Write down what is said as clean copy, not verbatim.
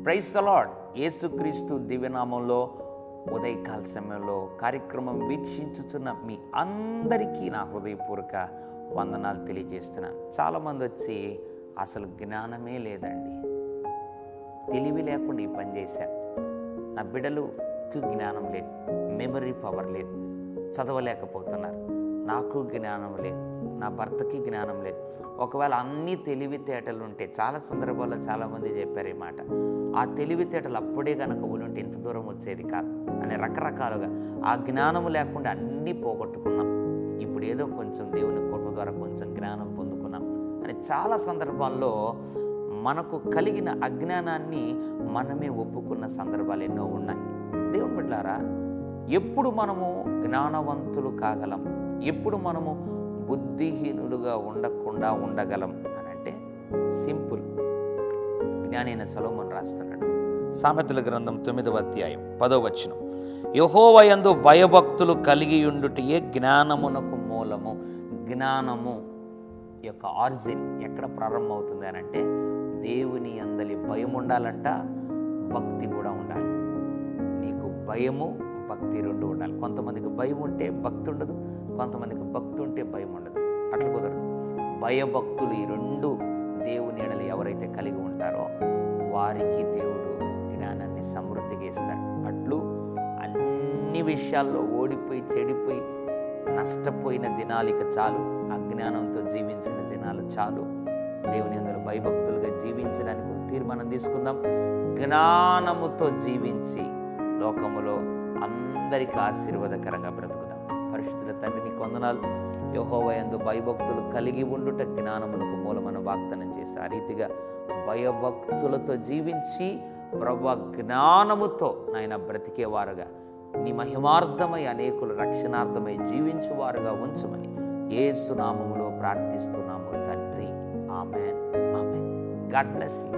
Praise the lord. యేసుక్రీస్తు దివ్యనామంలో ఉదయకాల సమయంలో కార్యక్రమం వీక్షించుతున్న మీ అందరికీ నా హృదయపూర్వక వందనాలు తెలియజేస్తున్నాను. చాలామంది వచ్చి అసలు జ్ఞానమే లేదండి, తెలివి లేకుండా ఈ పని చేశాను, నా బిడ్డలకు జ్ఞానం లేదు, మెమరీ పవర్ లేదు, చదవలేకపోతున్నారు, నాకు జ్ఞానం లేదు, నా భర్తకి జ్ఞానం లేదు. ఒకవేళ అన్ని తెలివితేటలు ఉంటే, చాలా సందర్భాల్లో చాలామంది చెప్పారు ఈ మాట, ఆ తెలివితేటలు అప్పుడే కనుక ఉంటే ఇంత దూరం వచ్చేది కాదు అని రకరకాలుగా ఆ జ్ఞానము లేకుండా అన్నీ పోగొట్టుకున్నాం. ఇప్పుడు ఏదో కొంచెం దేవుని కృప ద్వారా కొంచెం జ్ఞానం పొందుకున్నాం అని చాలా సందర్భాల్లో మనకు కలిగిన అజ్ఞానాన్ని మనమే ఒప్పుకున్న సందర్భాలు ఎన్నో ఉన్నాయి. దేవుని బిడ్డలారా, ఎప్పుడు మనము జ్ఞానవంతులు కాగలం, ఎప్పుడు మనము బుద్ధిహీనులుగా ఉండకుండా ఉండగలం అని అంటే సింపుల్. జ్ఞాని అయిన సొలొమోను రాస్తున్నాడు, సామెతల గ్రంథం 9వ అధ్యాయం 10వ వచనం, యెహోవా యందు భయభక్తులు కలిగి ఉండుటయే జ్ఞానమునకు మూలము. జ్ఞానము యొక్క ఆరిజిన్ ఎక్కడ ప్రారంభమవుతుంది అని అంటే దేవుని యందలి భయం ఉండాలంట, భక్తి కూడా ఉండాలి. నీకు భయము భక్తి రెండు ఉండాలి. కొంతమందికి భయం ఉంటే భక్తి ఉండదు, కొంతమందికి భక్తి ఉంటే భయం ఉండదు. అట్లా కుదరదు. భయభక్తులు ఈ రెండు దేవుని ఎడల ఎవరైతే కలిగి ఉంటారో వారికి దేవుడు జ్ఞానాన్ని సమృద్ధిగా ఇస్తాడు. అట్లు అన్ని విషయాల్లో ఓడిపోయి చెడిపోయి నష్టపోయిన దినాలు ఇక చాలు, అజ్ఞానంతో జీవించిన దినాలు చాలు. దేవుని అందరూ భయభక్తులుగా జీవించడానికి తీర్మానం తీసుకుందాం. జ్ఞానముతో జీవించి లోకములో అందరికీ ఆశీర్వాదకరంగా బ్రతుకుదాం. పరిశుద్ధుల తండ్రి నీకు వందనాలు. యెహోవా యందు భయభక్తులు కలిగి ఉండుట జ్ఞానమునకు మూలమని వాగ్దానం చేసి ఆ రీతిగా భయభక్తులతో జీవించి ప్రభువా జ్ఞానముతో నాయన బ్రతికేవారుగా, నీ మహిమార్థమై అనేకులు రక్షణార్థమై జీవించువారుగా ఉంచమని యేసు నామములో ప్రార్థిస్తున్నాము తండ్రి. ఆమేన్, ఆమేన్. God bless you.